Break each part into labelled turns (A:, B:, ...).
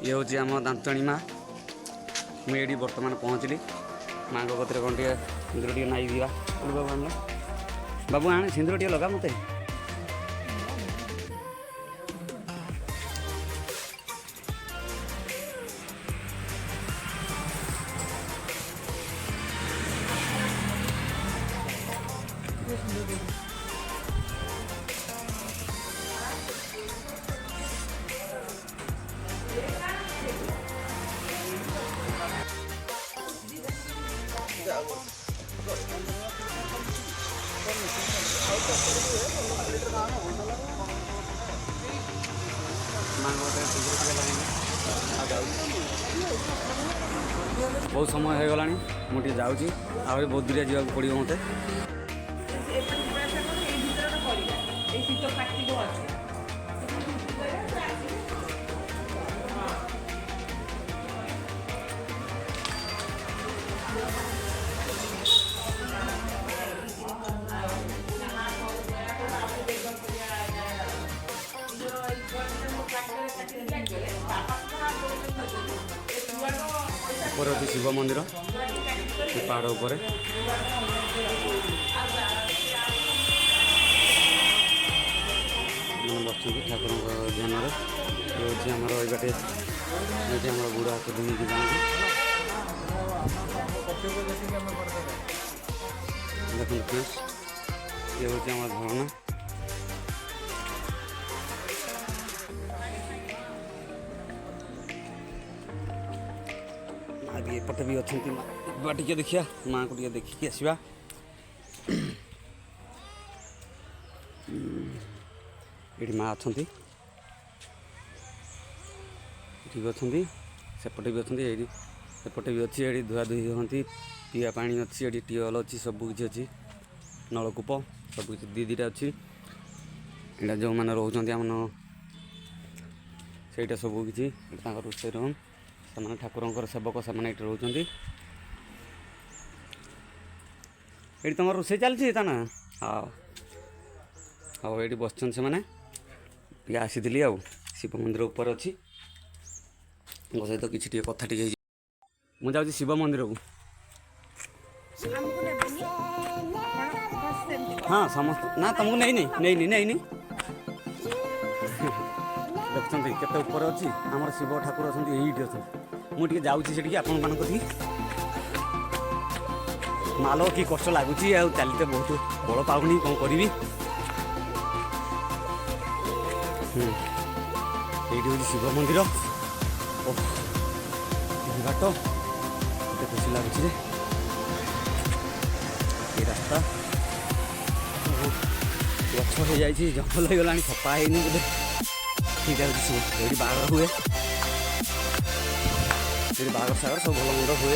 A: ये हूँ आम दांतणी माँ मुझे बर्तमान पहुँचली माँ कतरे कौन टे सिंदूर टे नाई दिवा बाबू आन बाबू आने सिंदूर टे लगा मत बहुत समय हो गला मुझे जाऊँगी आहरी बहुत दूरिया जावाक पड़ो मत ऊपर अच्छे शिव मंदिर पहाड़ उपर बस ठाकुर ध्यान ये आमर ये बुढ़ा हाथ धुई जाती देखते ये हूँ झरना आगे एपटे भी अच्छा टे देखिया माँ को देखिए आसवा ये माँ अच्छा भी अच्छा सेपटे भी अच्छा सेपटे भी अच्छी ये धुआ धुई होती पीवा पानी अच्छी ये ट्यूबवेल अच्छी सबकि अच्छी नलकूप सबकि दी दीटा अच्छी यहाँ जो मैंने रोच आम से सबकि रोषे रूम से ठाकुर सेवक से रोच ये तुम रोषे चलती ना हाँ हाँ ये बस से मैंने आसी आ शिव मंदिर उपर अच्छी सहित किसी कथा मुझे जाऊँ शिव मंदिर को हाँ समस्त ना तुमको नहीं देखते केते ऊपर अच्छी आमर शिव ठाकुर अच्छा ये अच्छा मुझे जाऊँगी आपण मान माल कि कष्ट लगुच चलते बहुत बल पाऊनी कौन करी ये हूँ शिव मंदिर घाट मत खुशी लगुच ये रास्ता गछ हो जाए जंगल हो गला सफा है बोले ठीक है ये बाहर हुए ये बाहर सागर सब भल मंद हुए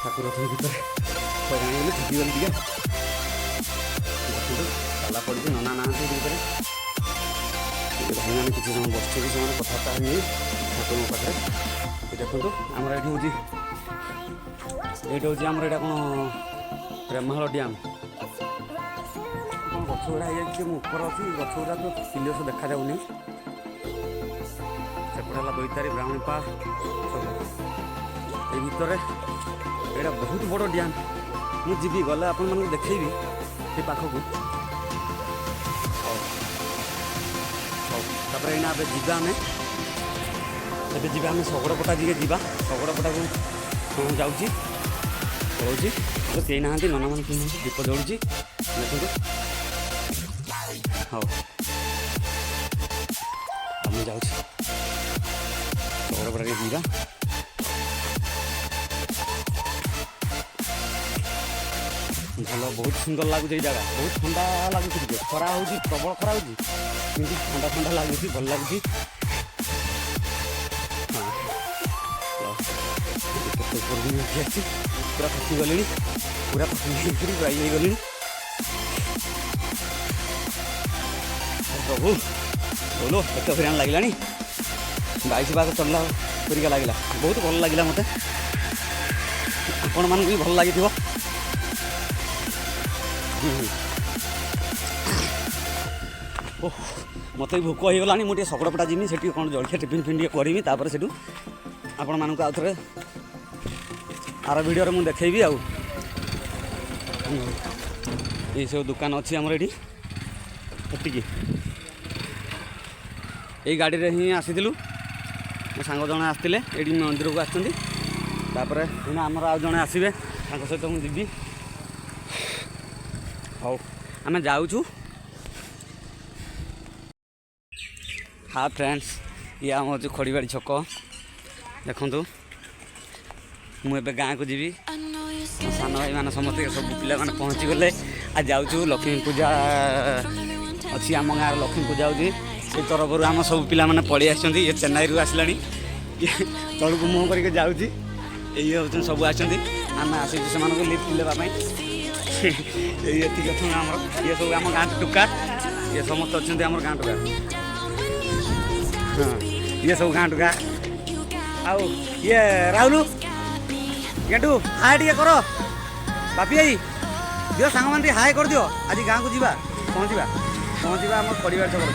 A: ठाकुर थे भर हईराणी गले थकिगली टे ताला पड़ी नना ना भर भाई मैंने किसी समय बस से कथबार्ता हुए ठाकुर पाखे देखो आमर ये हूँ आमर यहाँ कौन प्रेमाल डैम गछ गुड़ा ऊपर अच्छी गछ गुड़ा तो क्लियर देखा जाऊनी सेपटे है बैतारी ब्राह्मणी पार्क सब ये भितर यहाँ बहुत बड़ डैम मुझे गले आपण मानक देखी से पाखक तापर एना जावा आम एबे जावा आम शगड़पटा जी जा शगड़पटा को जाऊँगी पलाऊँगी तो कहीं ना नना मान दीप जलुची देखो हाँ आम जाऊँ शगड़पटा जा भल बहुत सुंदर लगुच जगह बहुत ठंडा लगुच खरा हो प्रबल खरा हो ठंडा ठंडा लगुच भल लगुच पूरा थकी गली पूरा थकी गली प्रभु बोलो एत हईराण लगे 22 बाग चलला परिका लगे बहुत भल लगे मत आपण मानक भी भल लगी ଓହ ମୋତେ ବି ଭୋକ ହେଇଗଲାଣି। ମୁଁ ଟିକେ ଶକଡ଼ପଟା ଯିମି ସେଠି କ'ଣ ଜଳଖିଆ ଟିଫିନ୍ ଫିନ୍ ଟିକେ କରିମି ତାପରେ ସେଠୁ ଆପଣମାନଙ୍କୁ ଆଉ ଥରେ ଆର ଭିଡ଼ିଓରେ ମୁଁ ଦେଖେଇବି ଆଉ। ଏଇସବୁ ଦୋକାନ ଅଛି ଆମର ଏଠି ଏତିକି। ଏଇ ଗାଡ଼ିରେ ହିଁ ଆସିଥିଲୁ। ମୋ ସାଙ୍ଗ ଜଣେ ଆସିଥିଲେ ଏଇଠି ମନ୍ଦିରକୁ ଆସିଛନ୍ତି। ତାପରେ ଏଇନା ଆମର ଆଉ ଜଣେ ଆସିବେ ତାଙ୍କ ସହିତ ମୁଁ ଯିବି। ହଉ ଆମେ ଯାଉଛୁ। ହଁ ଫ୍ରେଣ୍ଡସ୍ ଇଏ ଆମ ହେଉଛି ଖଡ଼ିବାଡ଼ି ଛକ। ଦେଖନ୍ତୁ ମୁଁ ଏବେ ଗାଁକୁ ଯିବି। ମୋ ସାନ ଭାଇମାନେ ସମସ୍ତେ ସବୁ ପିଲାମାନେ ପହଞ୍ଚିଗଲେ। ଆଜି ଯାଉଛୁ ଲକ୍ଷ୍ମୀ ପୂଜା ଅଛି ଆମ ଗାଁରେ। ଲକ୍ଷ୍ମୀ ପୂଜା ହେଉଛି ସେଇ ତରଫରୁ ଆମ ସବୁ ପିଲାମାନେ ପଳେଇ ଆସିଛନ୍ତି। ଇଏ ଚେନ୍ନାଇରୁ ଆସିଲାଣି। ଇଏ ତଳକୁ ମୁହଁ କରିକି ଯାଉଛି। ଏଇ ହେଉଛନ୍ତି ସବୁ ଆସିଛନ୍ତି। ଆମେ ଆସିଛୁ ସେମାନଙ୍କୁ ଲିଫ୍ଟ ଦେବା ପାଇଁ। ଏଇ ଏତିକି ଅଛନ୍ତି ଆମର। ଇଏ ସବୁ ଆମ ଗାଁ ଟୁକା। ଇଏ ସମସ୍ତେ ଅଛନ୍ତି ଆମର ଗାଁ ଟୁକା। ହଁ ଇଏ ସବୁ ଗାଁ ଟୁକା। ଆଉ ଇଏ ରାହୁଲ ଗେଣ୍ଡୁ ହାଏ ଟିକେ କର। ବାପି ଭାଇ ଦିଅ ସାଙ୍ଗମାନେ ଟିକେ ହାଏ କରିଦିଅ। ଆଜି ଗାଁକୁ ଯିବା ପହଞ୍ଚିବା ଆମର ପରିବାର ଛକରେ।